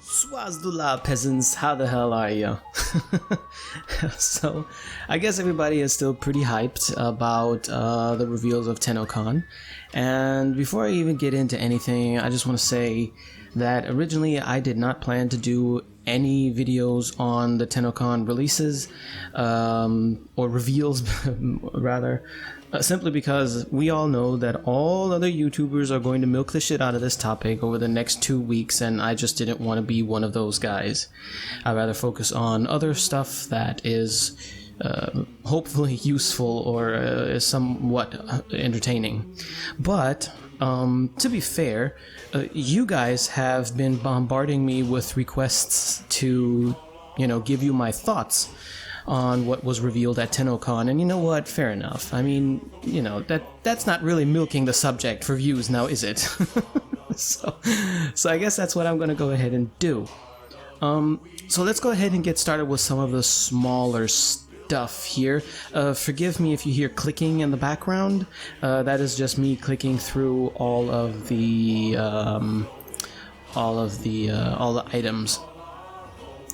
Swazdula peasants, how the hell are you? So, I guess everybody is still pretty hyped about the reveals of TennoCon. And before I even get into anything, I just want to say that originally I did not plan to do any videos on the TennoCon releases, or reveals, rather. Simply because we all know that all other YouTubers are going to milk the shit out of this topic over the next 2 weeks, and I just didn't want to be one of those guys. I'd rather focus on other stuff that is hopefully useful or is somewhat entertaining. But to be fair, you guys have been bombarding me with requests to, give you my thoughts on what was revealed at TennoCon, and you know what? Fair enough. I mean, that's not really milking the subject for views now, is it? So I guess that's what I'm going to go ahead and do. So let's go ahead and get started with some of the smaller stuff here. Forgive me if you hear clicking in the background. That is just me clicking through all the items.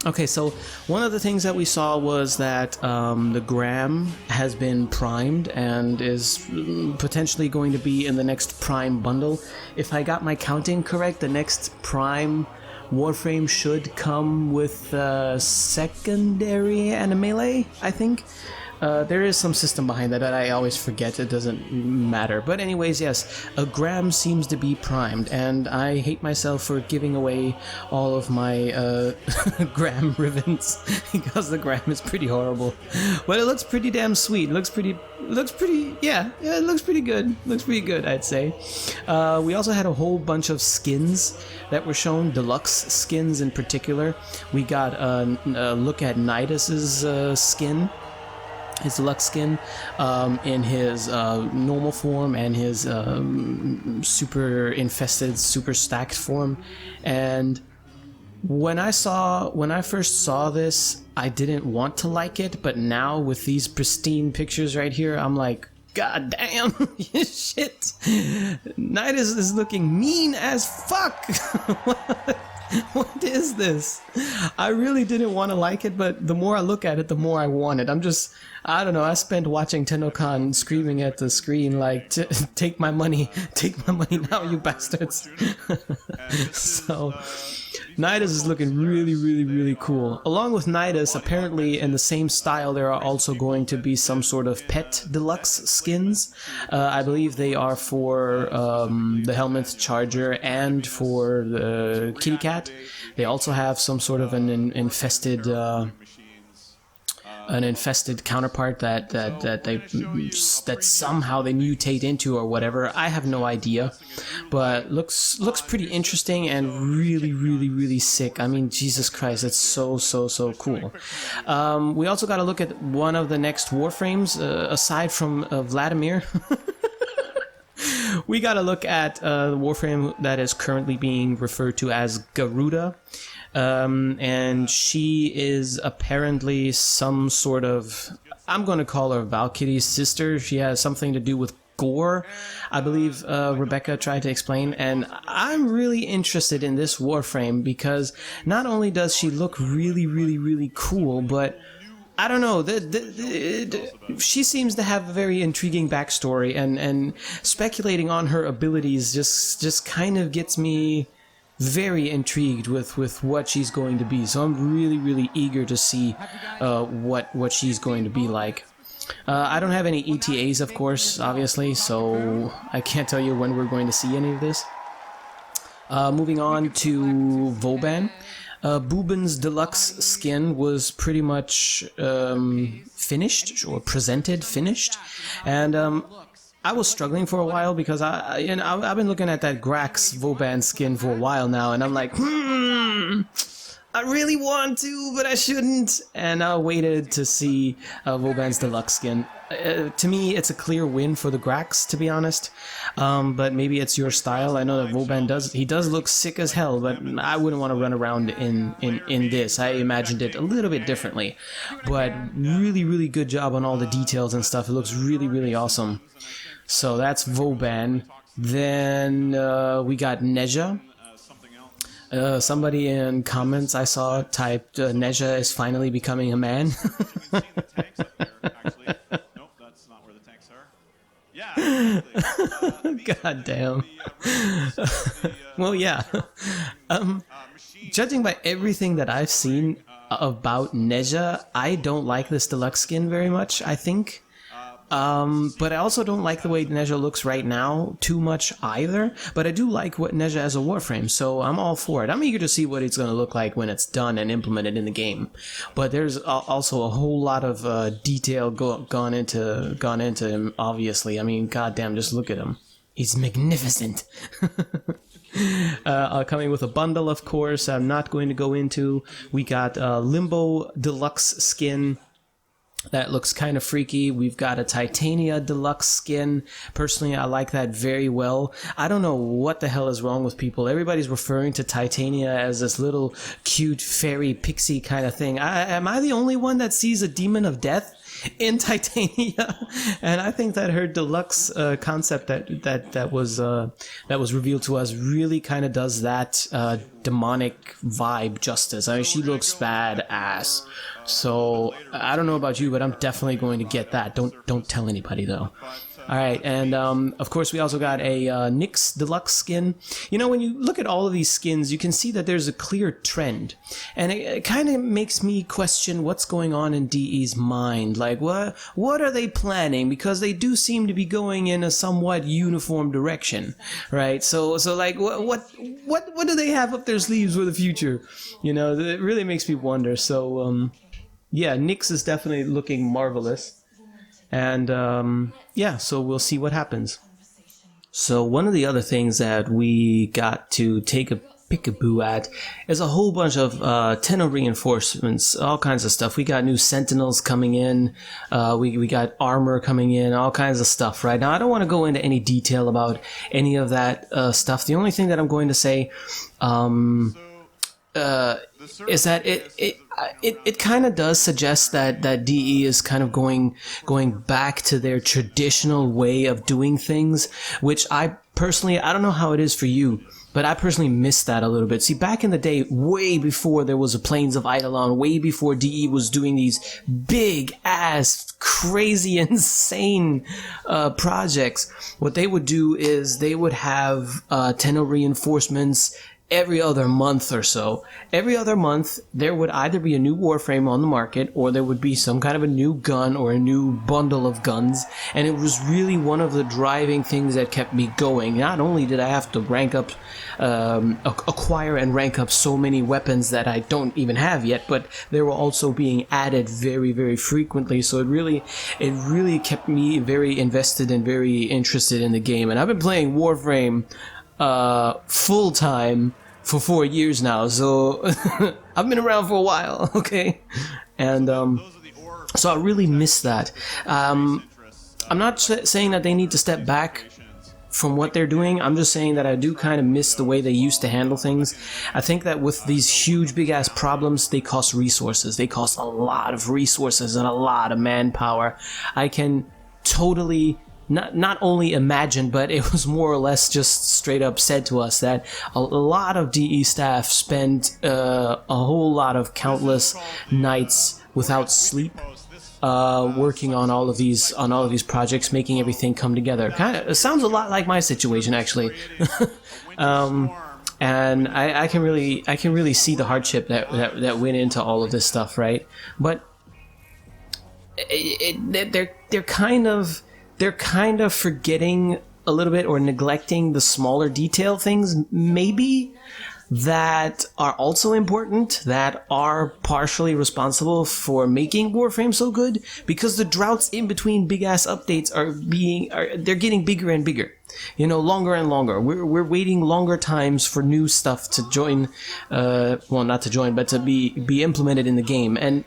Okay, so one of the things that we saw was that the Gram has been primed and is potentially going to be in the next Prime bundle. If I got my counting correct, the next Prime Warframe should come with secondary and melee, I think. There is some system behind that I always forget. It doesn't matter. But anyways, yes, a Gram seems to be primed, and I hate myself for giving away all of my Gram ribbons because the Gram is pretty horrible. But it looks pretty damn sweet. It looks pretty good. Looks pretty good, I'd say. We also had a whole bunch of skins that were shown, deluxe skins in particular. We got a look at Nidus's skin. His deluxe skin in his normal form and his super infested, super stacked form. And when I first saw this, I didn't want to like it, but now with these pristine pictures right here, I'm like, God damn, shit. Nidus is looking mean as fuck. What is this? I really didn't want to like it, but the more I look at it, the more I want it. I don't know, I spent watching TennoCon screaming at the screen like, take my money now, you bastards. So, Nidus is looking really, really, really cool. Along with Nidus, apparently in the same style, there are also going to be some sort of pet deluxe skins. I believe they are for the Helmet Charger and for the Kitty Cat. They also have some sort of an infested counterpart that somehow they mutate into or whatever. I have no idea, but looks pretty interesting and really, really, really sick. I mean, Jesus Christ, it's so cool. We also got to look at one of the next Warframes aside from Vladimir. We got to look at the Warframe that is currently being referred to as Garuda. And she is apparently some sort of, I'm going to call her Valkyrie's sister. She has something to do with gore, I believe Rebecca tried to explain. And I'm really interested in this Warframe because not only does she look really, really, really cool, but I don't know, she seems to have a very intriguing backstory, and speculating on her abilities just kind of gets me very intrigued with what she's going to be. So I'm really, really eager to see what she's going to be like. I don't have any ETAs, of course, obviously, so I can't tell you when we're going to see any of this. Moving on to Vauban. Boobin's deluxe skin was pretty much finished, or presented finished, and I was struggling for a while because I've been looking at that Grax Vauban skin for a while now, and I'm like, I really want to, but I shouldn't, and I waited to see Vauban's deluxe skin. To me, it's a clear win for the Grax, to be honest, but maybe it's your style. I know that Vauban does look sick as hell, but I wouldn't want to run around in this. I imagined it a little bit differently, but really, really good job on all the details and stuff. It looks really, really awesome. So that's Vauban. Then we got Nezu. Somebody in comments I saw typed, Neja is finally becoming a man. The tanks up there, actually. Nope, that's not where the tanks are. Yeah, exactly. God damn. Well, yeah. Judging by everything that I've seen about Neja, I don't like this deluxe skin very much, I think. But I also don't like the way Neja looks right now too much either. But I do like what Neja as a Warframe, so I'm all for it. I'm eager to see what it's going to look like when it's done and implemented in the game. But there's also a whole lot of detail gone into him, obviously. I mean, goddamn, just look at him. He's magnificent. Coming with a bundle, of course, I'm not going to go into. We got Limbo Deluxe Skin. That looks kind of freaky. We've got a Titania Deluxe Skin. Personally, I like that very well. I don't know what the hell is wrong with people. Everybody's referring to Titania as this little cute fairy pixie kind of thing. Am I the only one that sees a demon of death in Titania? And I think that her deluxe concept that was revealed to us really kind of does that demonic vibe justice. I mean, she looks badass. So I don't know about you, but I'm definitely going to get that. Don't tell anybody though. All right, and of course we also got a Nyx Deluxe Skin. You know, when you look at all of these skins, you can see that there's a clear trend, and it kind of makes me question what's going on in DE's mind. Like, what are they planning? Because they do seem to be going in a somewhat uniform direction, right? So like, what do they have up their sleeves for the future? You know, it really makes me wonder. So yeah, Nyx is definitely looking marvelous. And yeah, so we'll see what happens. So one of the other things that we got to take a peekaboo at is a whole bunch of tenno reinforcements, all kinds of stuff. We got new sentinels coming in, we got armor coming in, all kinds of stuff. Right now, I don't want to go into any detail about any of that stuff. The only thing that I'm going to say is that it kind of does suggest that DE is kind of going back to their traditional way of doing things, which I don't know how it is for you, but I personally miss that a little bit. See, back in the day, way before there was a Plains of Eidolon, way before DE was doing these big ass, crazy, insane projects, what they would do is they would have tenno reinforcements every other month or so. Every other month, there would either be a new Warframe on the market, or there would be some kind of a new gun or a new bundle of guns, and it was really one of the driving things that kept me going. Not only did I have to rank up, acquire and rank up so many weapons that I don't even have yet, but they were also being added very, very frequently, so it really kept me very invested and very interested in the game. And I've been playing Warframe full time for 4 years now, so I've been around for a while, okay? And so I really miss that. I'm not saying that they need to step back from what they're doing. I'm just saying that I do kind of miss the way they used to handle things. I think that with these huge big ass problems, they cost resources. They cost a lot of resources and a lot of manpower. I can totally not only imagine, but it was more or less just straight up said to us that a lot of DE staff spend a whole lot of countless nights without sleep, working on all of these projects, making everything come together. It sounds a lot like my situation, actually. And I can really see the hardship that went into all of this stuff, right? But they're kind of forgetting a little bit, or neglecting the smaller detail things, maybe, that are also important, that are partially responsible for making Warframe so good, because the droughts in between big ass updates they're getting bigger and bigger. You know, longer and longer. We're waiting longer times for new stuff to join, well, not to join, but to be implemented in the game. And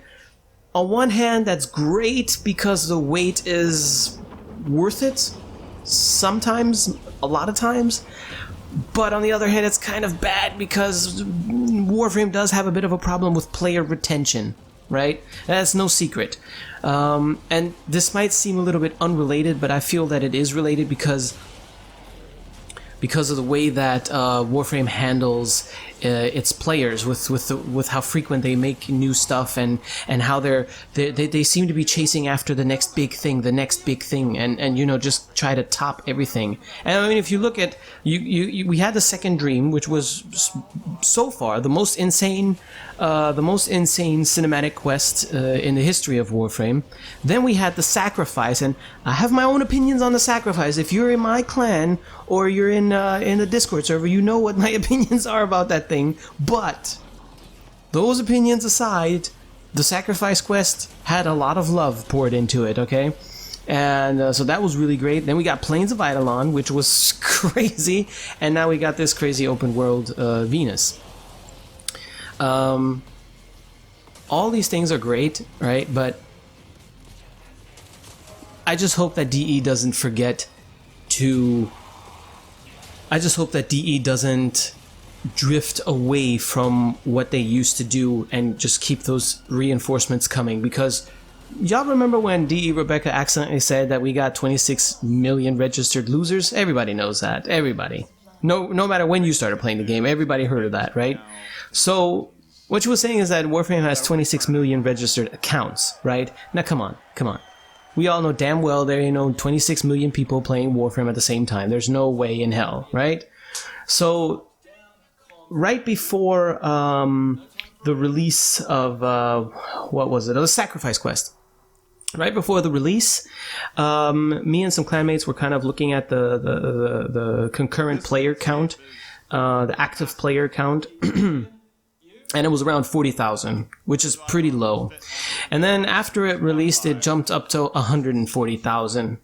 on one hand, that's great because the wait is worth it sometimes, a lot of times, but on the other hand, it's kind of bad because Warframe does have a bit of a problem with player retention, right? That's no secret. And this might seem a little bit unrelated, but I feel that it is related, because because of the way that Warframe handles its players with how frequent they make new stuff and how they seem to be chasing after the next big thing, and you know, just try to top everything. And I mean, if you look at we had the second dream, which was so far the most insane cinematic quest in the history of Warframe. Then we had the sacrifice, and I have my own opinions on the sacrifice. If you're in my clan or you're in the Discord server, you know what my opinions are about that thing. But those opinions aside, the sacrifice quest had a lot of love poured into it. Okay. And so that was really great. Then we got Plains of Eidolon, which was crazy, and now we got this crazy open world Venus. All these things are great, right? But I just hope that DE doesn't forget to... I just hope that DE doesn't drift away from what they used to do and just keep those reinforcements coming, because y'all remember when DE Rebecca accidentally said that we got 26 million registered losers? Everybody knows that. Everybody. No matter when you started playing the game, everybody heard of that, right? So what you were saying is that Warframe has 26 million registered accounts, right? Now come on. We all know damn well there ain't 26 million people playing Warframe at the same time. There's no way in hell, right? So right before the release of what was it? The Sacrifice Quest. Right before the release, me and some clanmates were kind of looking at the concurrent player count, the active player count, and it was around 40,000, which is pretty low. And then after it released, it jumped up to 140,000,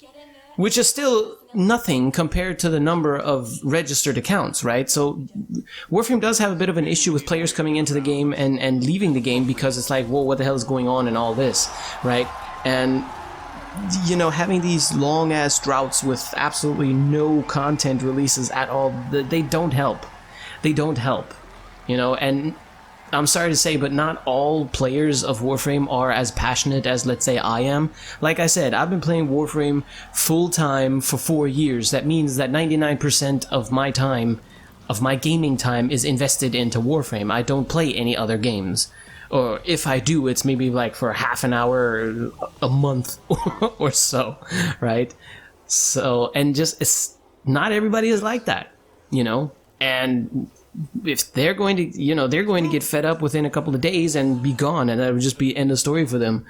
which is still nothing compared to the number of registered accounts, right? So Warframe does have a bit of an issue with players coming into the game and leaving the game, because it's like, whoa, what the hell is going on and all this, right? And, you know, having these long-ass droughts with absolutely no content releases at all, they don't help. They don't help, you know, and I'm sorry to say, but not all players of Warframe are as passionate as, let's say, I am. Like I said, I've been playing Warframe full-time for 4 years. That means that 99% of my time, of my gaming time, is invested into Warframe. I don't play any other games. Or if I do, it's maybe like for half an hour a month or so, right? So, and just, it's not everybody is like that, you know? And if they're going to, you know, they're going to get fed up within a couple of days and be gone, and that would just be end of story for them.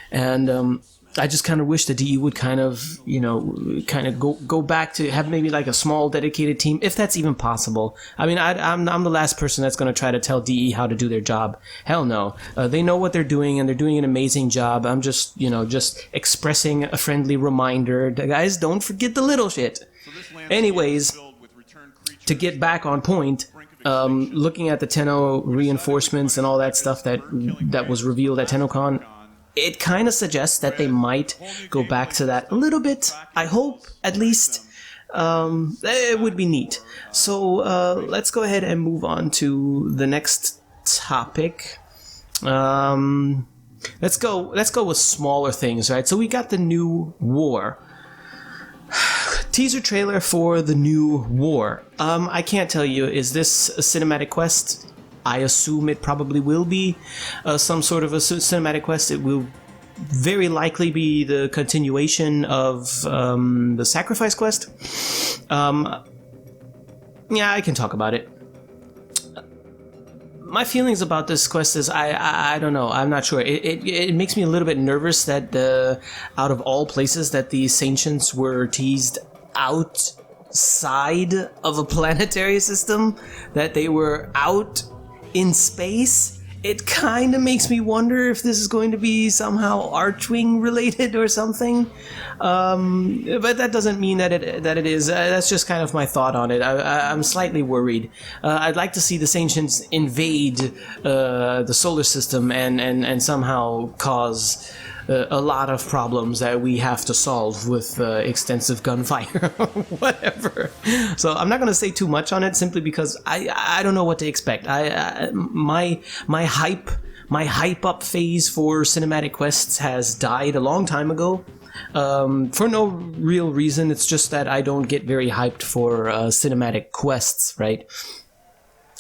And I just kind of wish that DE would kind of, you know, kind of go back to have maybe like a small dedicated team, if that's even possible. I mean, I'm the last person that's going to try to tell DE how to do their job. Hell no. They know what they're doing, and they're doing an amazing job. I'm just, you know, just expressing a friendly reminder. Guys, don't forget the little shit. Anyways, to get back on point, looking at the Tenno reinforcements and all that stuff that was revealed at TennoCon, it kind of suggests that they might go back to that a little bit. I hope, at least. It would be neat. So let's go ahead and move on to the next topic. Let's go with smaller things, right? So we got the new war. Teaser trailer for the new war. I can't tell you, is this a cinematic quest? I assume it probably will be some sort of a cinematic quest. It will very likely be the continuation of the Sacrifice quest. Yeah, I can talk about it. My feelings about this quest is I don't know. I'm not sure. It makes me a little bit nervous that out of all places that the Sancients were teased outside of a planetary system, that they were out in space. It kind of makes me wonder if this is going to be somehow Archwing related or something. But that doesn't mean that it is. That's just kind of my thought on it. I'm slightly worried. I'd like to see the Sancients invade the solar system and somehow cause a lot of problems that we have to solve with extensive gunfire or whatever. So I'm not going to say too much on it, simply because I don't know what to expect. My hype up phase for cinematic quests has died a long time ago. for no real reason. It's just that I don't get very hyped for cinematic quests, right?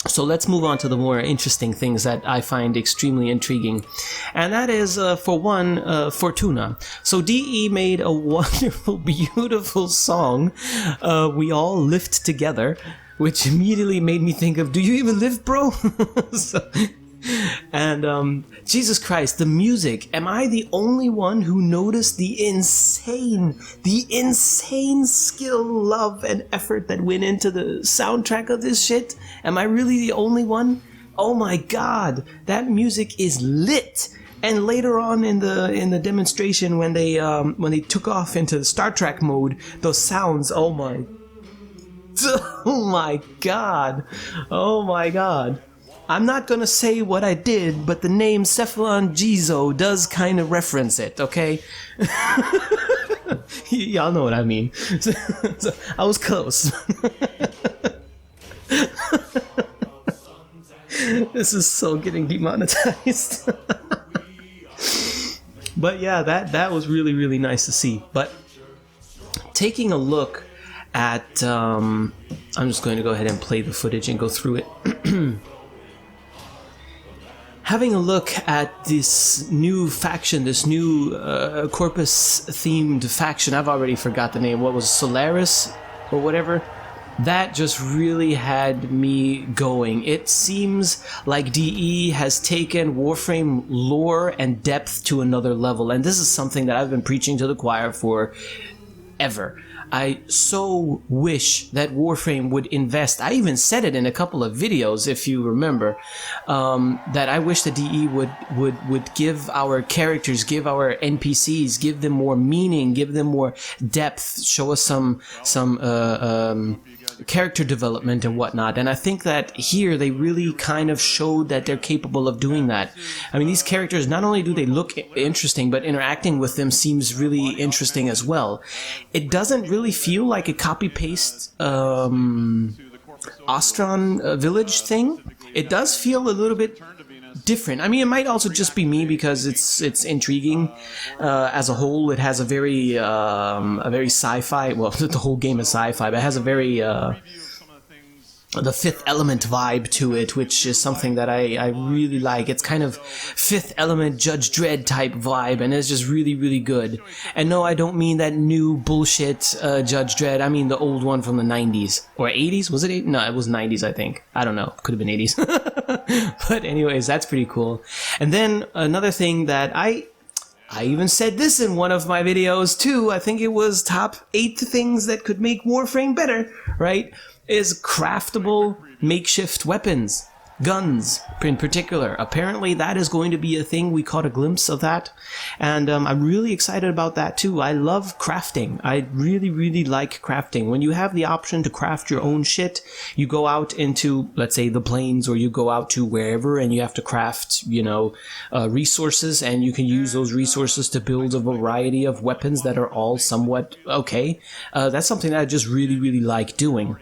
So let's move on to the more interesting things that I find extremely intriguing. And that is, for one, Fortuna. So DE made a wonderful, beautiful song, We All Lift Together, which immediately made me think of, do you even live, bro? And Jesus Christ, the music. Am I the only one who noticed the insane skill, love, and effort that went into the soundtrack of this shit? Am I really the only one? Oh my god, that music is lit. And later on in the demonstration, when they took off into the Star Trek mode, those sounds, oh my god. Oh my god. I'm not gonna say what I did, but the name Cephalon Jizo does kind of reference it, okay? Y'all know what I mean. So, I was close. This is so getting demonetized. But yeah, that was really, really nice to see. But taking a look at... I'm just going to go ahead and play the footage and go through it. Having a look at this new faction, this new Corpus-themed faction, I've already forgot the name, what was it, Solaris or whatever? That just really had me going. It seems like DE has taken Warframe lore and depth to another level, and this is something that I've been preaching to the choir for ever. I so wish that Warframe would invest. I even said it in a couple of videos, if you remember, that I wish the DE would give our characters, give our NPCs, give them more meaning, give them more depth, show us some character development and whatnot. And I think that here they really kind of showed that they're capable of doing that. I mean, these characters, not only do they look interesting, but interacting with them seems really interesting as well. It doesn't really feel like a copy-paste Ostron village thing. It does feel a little bit different. I mean, it might also just be me because it's intriguing as a whole. It has a very sci-fi. Well, the whole game is sci-fi, but it has a very the Fifth Element vibe to it, which is something that I really like. It's kind of Fifth Element Judge Dredd type vibe, and it's just really, really good. And no, I don't mean that new bullshit Judge Dredd. I mean the old one from the 90s. Or 80s? Was it 80s? No, it was 90s, I think. I don't know. Could have been 80s. But anyways, that's pretty cool. And then another thing that I even said this in one of my videos too. I think it was top 8 things that could make Warframe better, right? Is craftable makeshift weapons, guns in particular. Apparently that is going to be a thing. We caught a glimpse of that, and I'm really excited about that too. I love crafting. I really, really like crafting. When you have the option to craft your own shit, you go out into, let's say, the plains, or you go out to wherever, and you have to craft, resources, and you can use those resources to build a variety of weapons that are all somewhat okay. That's something that I just really, really like doing.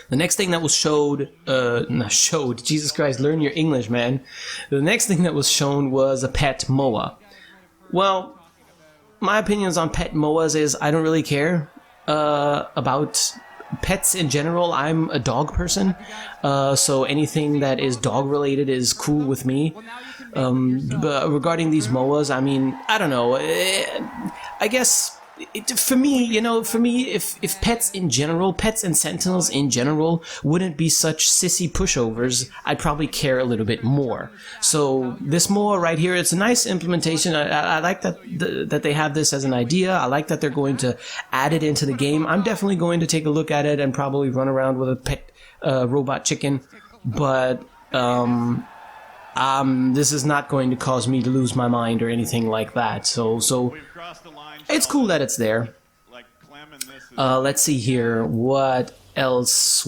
The next thing that was showed, Jesus Christ, learn your English, man. The next thing that was shown was a pet moa. Well, my opinions on pet moas is I don't really care about pets in general. I'm a dog person, so anything that is dog related is cool with me. But regarding these moas, I mean, I don't know. I guess... For me, if pets in general, pets and sentinels in general wouldn't be such sissy pushovers, I'd probably care a little bit more. So this moa right here, it's a nice implementation. I like that they have this as an idea. I like that they're going to add it into the game. I'm definitely going to take a look at it and probably run around with a pet robot chicken. But this is not going to cause me to lose my mind or anything like that. So it's cool that it's there. Let's see here. What else?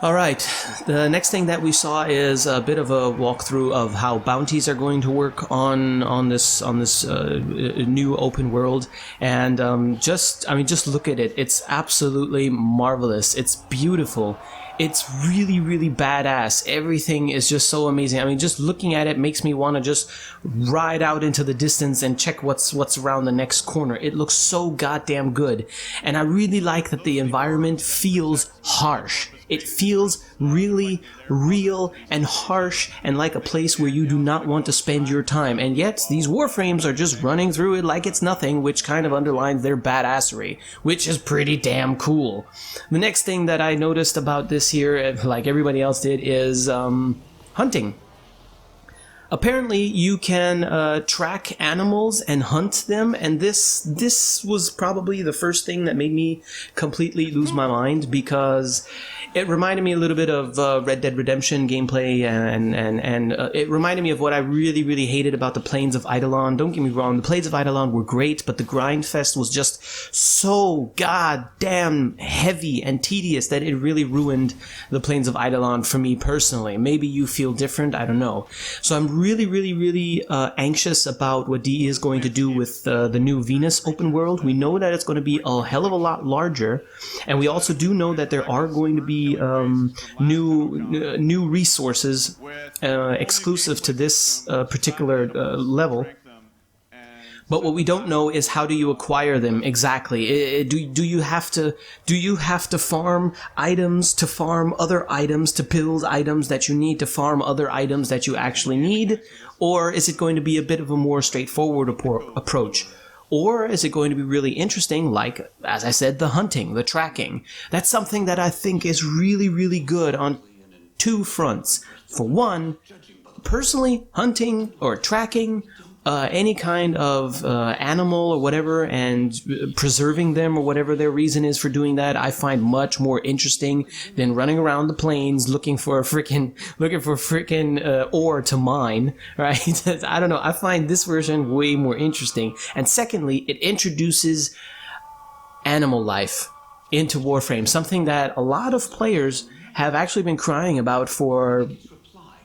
Alright, the next thing that we saw is a bit of a walkthrough of how bounties are going to work on this new open world. And just look at it. It's absolutely marvelous. It's beautiful. It's really, really badass. Everything is just so amazing. I mean, just looking at it makes me want to just ride out into the distance and check what's around the next corner. It looks so goddamn good. And I really like that the environment feels harsh. It feels really real and harsh and like a place where you do not want to spend your time. And yet, these Warframes are just running through it like it's nothing, which kind of underlines their badassery, which is pretty damn cool. The next thing that I noticed about this here, like everybody else did, is hunting. Apparently, you can track animals and hunt them, and this was probably the first thing that made me completely lose my mind, because it reminded me a little bit of Red Dead Redemption gameplay, and it reminded me of what I really, really hated about the Plains of Eidolon. Don't get me wrong, the Plains of Eidolon were great, but the grind fest was just so goddamn heavy and tedious that it really ruined the Plains of Eidolon for me personally. Maybe you feel different, I don't know. So I'm really, really, really anxious about what DE is going to do with the new Venus open world. We know that it's going to be a hell of a lot larger, and we also do know that there are going to be new resources exclusive to this particular level. But what we don't know is how do you acquire them exactly. Do you have to farm items to farm other items to build items that you need to farm other items that you actually need, or is it going to be a bit of a more straightforward approach? Or is it going to be really interesting, like, as I said, the hunting, the tracking? That's something that I think is really, really good on two fronts. For one, personally, hunting or tracking any kind of animal or whatever and preserving them or whatever their reason is for doing that, I find much more interesting than running around the plains looking for frickin' ore to mine, right? I don't know. I find this version way more interesting. And secondly, it introduces animal life into Warframe, something that a lot of players have actually been crying about for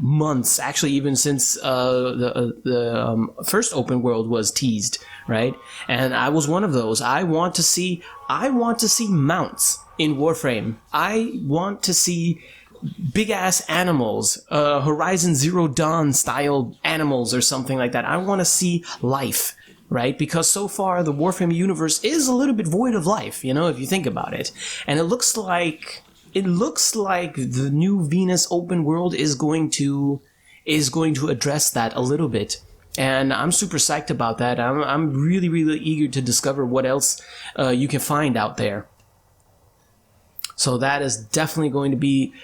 months, actually even since the first open world was teased, right? And I was one of those. I want to see mounts in Warframe. I want to see big ass animals, Horizon Zero Dawn style animals or something like that. I want to see life, right? Because so far the Warframe universe is a little bit void of life, you know, if you think about it. And it looks like the new Venus open world is going to address that a little bit, and I'm super psyched about that. I'm really, really eager to discover what else you can find out there. So that is definitely going to be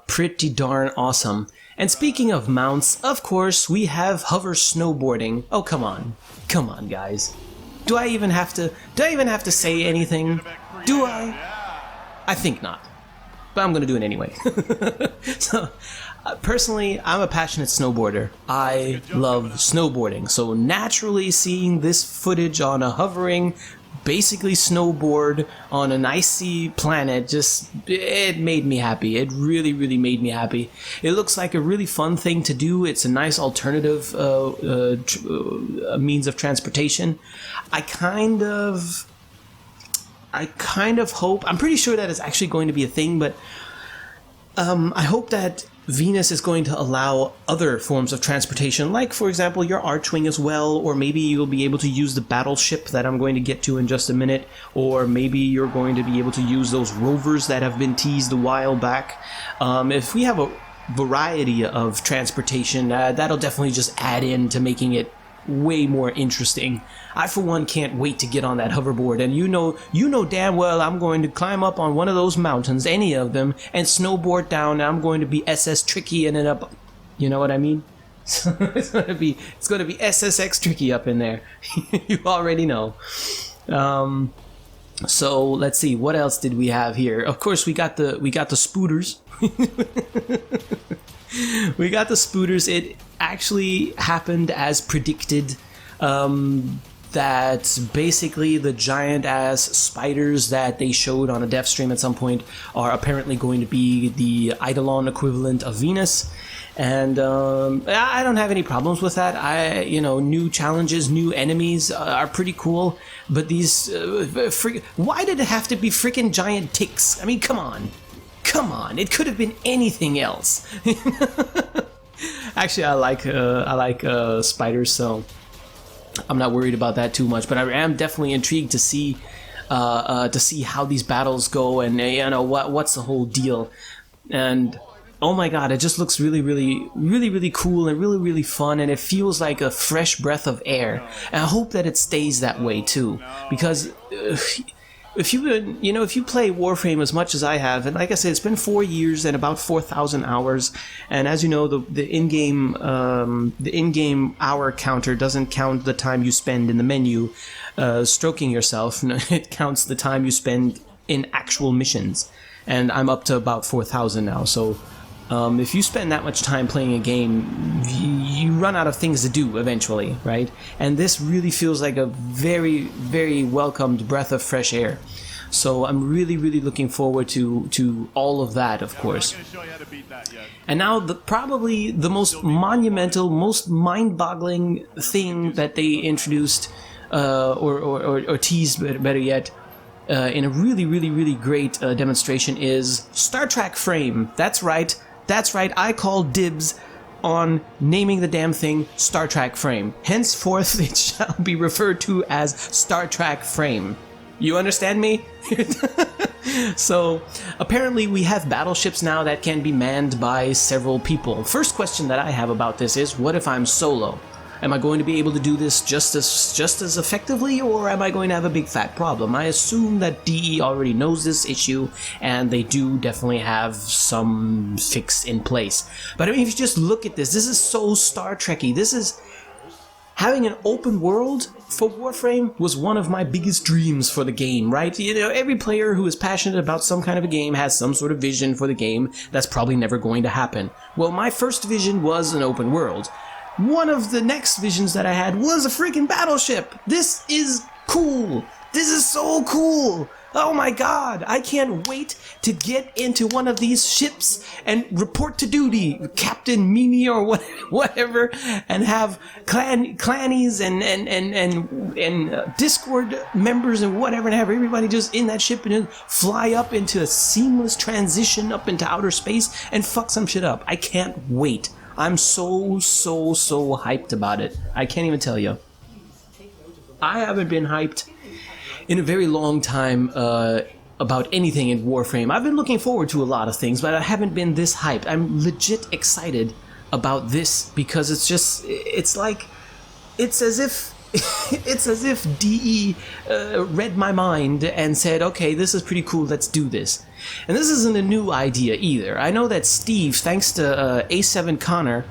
pretty darn awesome. And speaking of mounts, of course we have hover snowboarding. Oh, come on, guys. Do I even have to say anything? Do I? I think not. But I'm going to do it anyway. So, personally, I'm a passionate snowboarder. I love snowboarding. So naturally, seeing this footage on a hovering, basically snowboard on an icy planet, it made me happy. It really, really made me happy. It looks like a really fun thing to do. It's a nice alternative means of transportation. I kind of hope, I'm pretty sure that is actually going to be a thing, but I hope that Venus is going to allow other forms of transportation, like, for example, your Archwing as well, or maybe you'll be able to use the battleship that I'm going to get to in just a minute, or maybe you're going to be able to use those rovers that have been teased a while back. If we have a variety of transportation, that'll definitely just add in to making it way more interesting. I, for one, can't wait to get on that hoverboard, and you know damn well I'm going to climb up on one of those mountains, any of them, and snowboard down, and I'm going to be SS Tricky and then up, you know what I mean? So it's going to be SSX Tricky up in there. You already know. So let's see, what else did we have here? Of course, we got the spooters. We got the spooters. It actually happened as predicted. That basically the giant ass spiders that they showed on a dev stream at some point are apparently going to be the Eidolon equivalent of Venus. And I don't have any problems with that. New challenges, new enemies are pretty cool. But these, why did it have to be freaking giant ticks? I mean, come on. Come on, it could have been anything else. Actually, I like spiders, so I'm not worried about that too much. But I am definitely intrigued to see how these battles go, and what's the whole deal. And oh my god, it just looks really, really, really, really cool and really, really fun, and it feels like a fresh breath of air. And I hope that it stays that way too, because if you play Warframe as much as I have, and like I said, it's been 4 years and about 4,000 hours, and as you know, the in-game hour counter doesn't count the time you spend in the menu stroking yourself. It counts the time you spend in actual missions, and I'm up to about 4,000 now. So if you spend that much time playing a game, you run out of things to do eventually, right? And this really feels like a very, very welcomed breath of fresh air. So I'm really, really looking forward to all of that, of course. I'm not gonna show you how to beat that yet. And now, probably the most monumental, most mind-boggling thing that they introduced, or teased, better yet, in a really, really, really great demonstration is Star Trek Frame. That's right. I call dibs on naming the damn thing Star Trek Frame. Henceforth, it shall be referred to as Star Trek Frame. You understand me? So, apparently we have battleships now that can be manned by several people. First question that I have about this is, what if I'm solo? Am I going to be able to do this just as effectively, or am I going to have a big fat problem? I assume that DE already knows this issue, and they do definitely have some fix in place. But I mean, if you just look at this is so Star Trek-y. This is... Having an open world for Warframe was one of my biggest dreams for the game, right? You know, every player who is passionate about some kind of a game has some sort of vision for the game that's probably never going to happen. Well, my first vision was an open world. One of the next visions that I had was a freaking battleship. This is cool. This is so cool. Oh my god, I can't wait to get into one of these ships and report to duty, Captain Mimi or whatever, and have clannies and Discord members and whatever, and have everybody just in that ship and fly up into a seamless transition up into outer space and fuck some shit up. I can't wait. I'm so hyped about it. I can't even tell you. I haven't been hyped in a very long time about anything in Warframe. I've been looking forward to a lot of things, but I haven't been this hyped. I'm legit excited about this because it's as if DE read my mind and said, okay, this is pretty cool, let's do this. And this isn't a new idea either. I know that Steve, thanks to A7 Connor,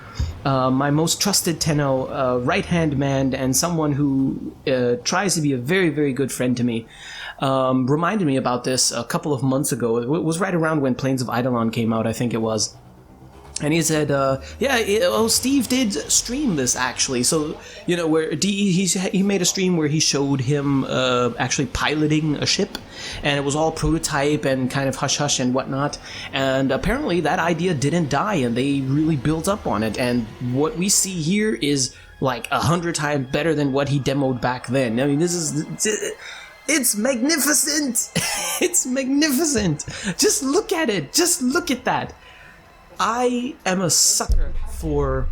my most trusted Tenno, right-hand man, and someone who tries to be a very, very good friend to me, reminded me about this a couple of months ago. It was right around when Plains of Eidolon came out, I think it was. And he said, Steve did stream this, actually. So, you know, where he made a stream where he showed him actually piloting a ship, and it was all prototype and kind of hush-hush and whatnot. And apparently that idea didn't die, and they really built up on it. And what we see here is like 100 times better than what he demoed back then. I mean, it's magnificent! It's magnificent! Just look at it! Just look at that! I am a sucker for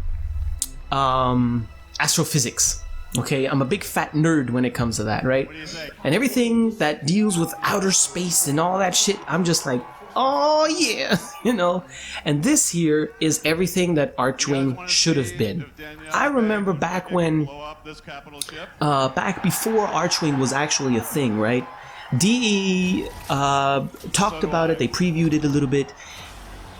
astrophysics. Okay, I'm a big fat nerd when it comes to that, right? What do you think? And everything that deals with outer space and all that shit, I'm just like, oh yeah, you know. And this here is everything that Archwing should have been. I remember back when, back before Archwing was actually a thing, right? DE talked about it, they previewed it a little bit.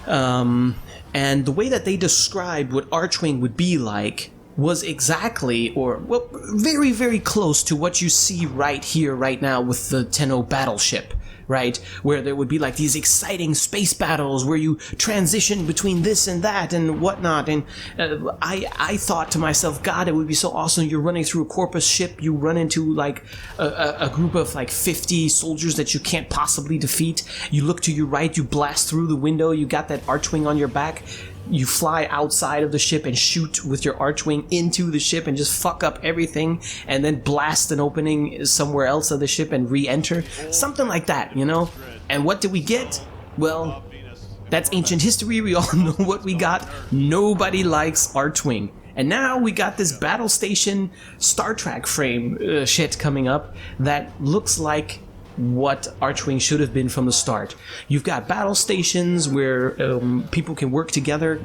And the way that they described what Archwing would be like was exactly, or well, very, very close to what you see right here, right now with the Tenno battleship, right? Where there would be like these exciting space battles where you transition between this and that and whatnot. And I thought to myself, God, it would be so awesome. You're running through a Corpus ship, you run into like a group of like 50 soldiers that you can't possibly defeat. You look to your right, you blast through the window, you got that Archwing on your back. You fly outside of the ship and shoot with your Archwing into the ship and just fuck up everything, and then blast an opening somewhere else of the ship and re-enter. Something like that, you know? And what did we get? Well, That's ancient history. We all know what we got. Nobody likes Archwing. And now we got this battle station Star Trek frame shit coming up that looks like what Archwing should have been from the start. You've got battle stations where people can work together,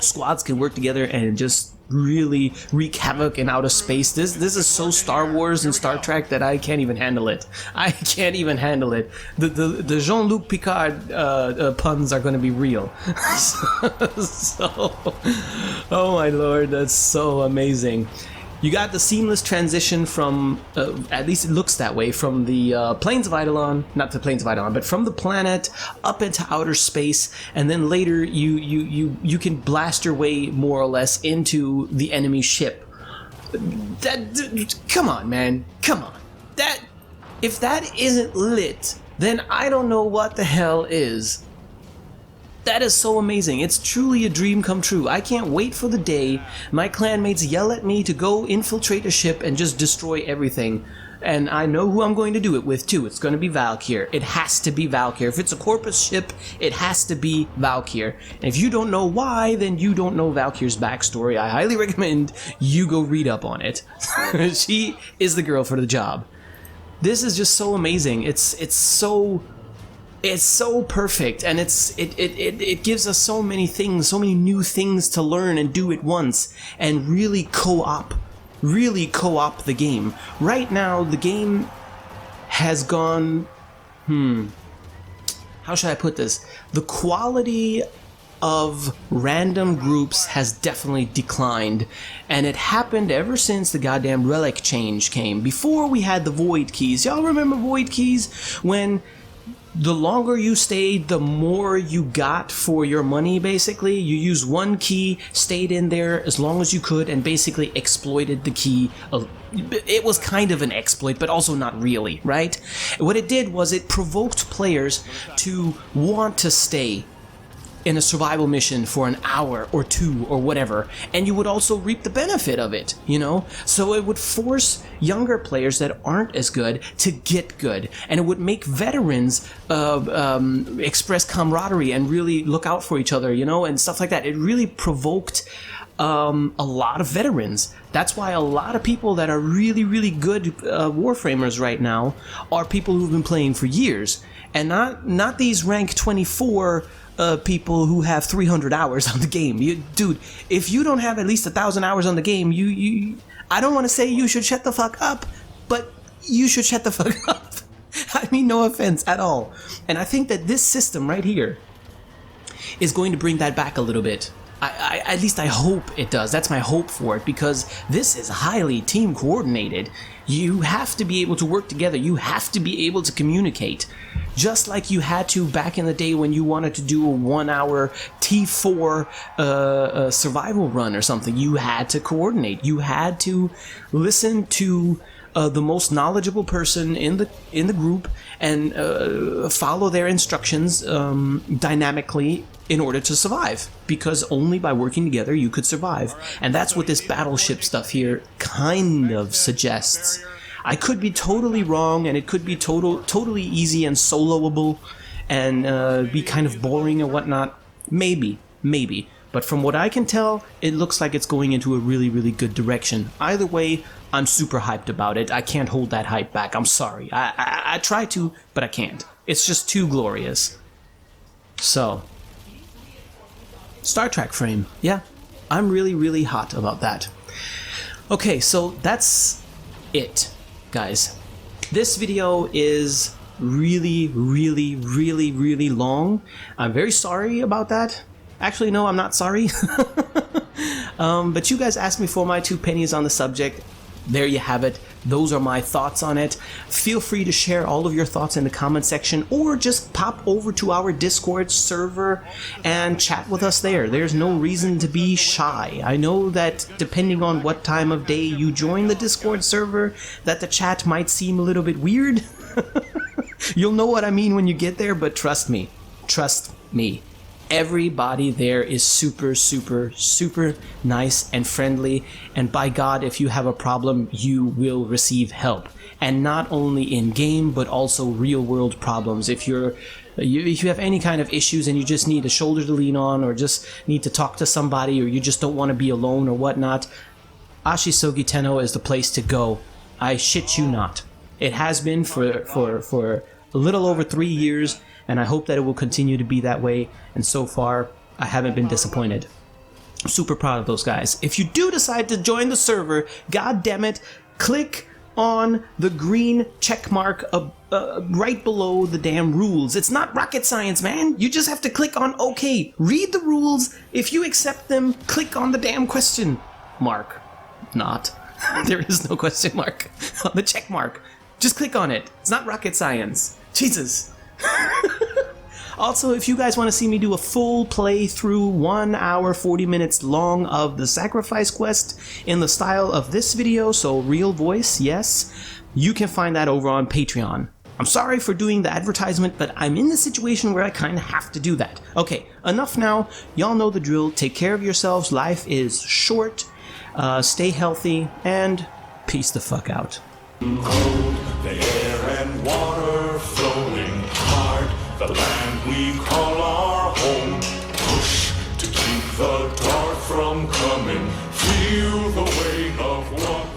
squads can work together and just really wreak havoc in outer space. This is so Star Wars and Star Trek that I can't even handle it. I can't even handle it. The Jean-Luc Picard puns are going to be real. so, oh my lord, that's so amazing. You got the seamless transition from, at least it looks that way, from the plains of Eidolon, not the plains of Eidolon, but from the planet up into outer space, and then later you can blast your way more or less into the enemy ship. Come on, man, come on. If that isn't lit, then I don't know what the hell is. That is so amazing. It's truly a dream come true. I can't wait for the day my clanmates yell at me to go infiltrate a ship and just destroy everything. And I know who I'm going to do it with too. It's going to be Valkyr. It has to be Valkyr. If it's a Corpus ship, it has to be Valkyr. And if you don't know why, then you don't know Valkyr's backstory. I highly recommend you go read up on it. She is the girl for the job. This is just so amazing. It's so perfect, and it gives us so many things, so many new things to learn and do at once, and really co-op the game. Right now, the game has gone, how should I put this? The quality of random groups has definitely declined, and it happened ever since the goddamn relic change came. Before we had the void keys. Y'all remember void keys? When the longer you stayed, the more you got for your money, basically. You used one key, stayed in there as long as you could, and basically exploited the key. It was kind of an exploit, but also not really, right? What it did was it provoked players to want to stay in a survival mission for an hour or two or whatever, and you would also reap the benefit of it, you know? So it would force younger players that aren't as good to get good, and it would make veterans express camaraderie and really look out for each other, you know, and stuff like that. It really provoked a lot of veterans. That's why a lot of people that are really, really good Warframers right now are people who've been playing for years, and not these rank 24 people who have 300 hours on the game. Dude, if you don't have at least 1,000 hours on the game, I don't want to say you should shut the fuck up, but you should shut the fuck up. I mean, no offense at all. And I think that this system right here is going to bring that back a little bit. At least I hope it does. That's my hope for it, because this is highly team coordinated. You have to be able to work together. You have to be able to communicate. Just like you had to back in the day when you wanted to do a 1 hour T4 survival run or something. You had to coordinate. You had to listen to the most knowledgeable person in the group and follow their instructions dynamically in order to survive, because only by working together you could survive. And that's what this battleship stuff here kind of suggests. I could be totally wrong, and it could be totally easy and soloable and be kind of boring and whatnot. Maybe. But from what I can tell, it looks like it's going into a really, really good direction. Either way, I'm super hyped about it. I can't hold that hype back. I'm sorry. I try to, but I can't. It's just too glorious. So, Star Trek frame. Yeah, I'm really, really hot about that. Okay, so that's it, guys. This video is really, really, really, really long. I'm very sorry about that. Actually, no, I'm not sorry. But you guys asked me for my 2 pennies on the subject. There you have it. Those are my thoughts on it. Feel free to share all of your thoughts in the comment section, or just pop over to our Discord server and chat with us there. There's no reason to be shy. I know that depending on what time of day you join the Discord server, that the chat might seem a little bit weird. You'll know what I mean when you get there, but trust me. Trust me. Everybody there is super, super, super nice and friendly, and by God, if you have a problem, you will receive help. And not only in game, but also real world problems. If you're if you have any kind of issues and you just need a shoulder to lean on, or just need to talk to somebody, or you just don't want to be alone or whatnot, Ashisogi Tenno is the place to go. I shit you not. It has been for a little over 3 years, and I hope that it will continue to be that way, and so far, I haven't been disappointed. I'm super proud of those guys. If you do decide to join the server, god damn it, click on the green check mark right below the damn rules. It's not rocket science, man. You just have to click on OK. Read the rules. If you accept them, click on the damn question mark. Not. There is no question mark on the check mark. Just click on it. It's not rocket science. Jesus. Also, if you guys want to see me do a full playthrough, 1 hour, 40 minutes long of the Sacrifice Quest in the style of this video, so real voice, yes, you can find that over on Patreon. I'm sorry for doing the advertisement, but I'm in the situation where I kind of have to do that. Okay, enough now. Y'all know the drill. Take care of yourselves. Life is short. Stay healthy, and peace the fuck out. Cold, the air and water flowing hard, the land we call our home. Push to keep the dark from coming. Feel the weight of what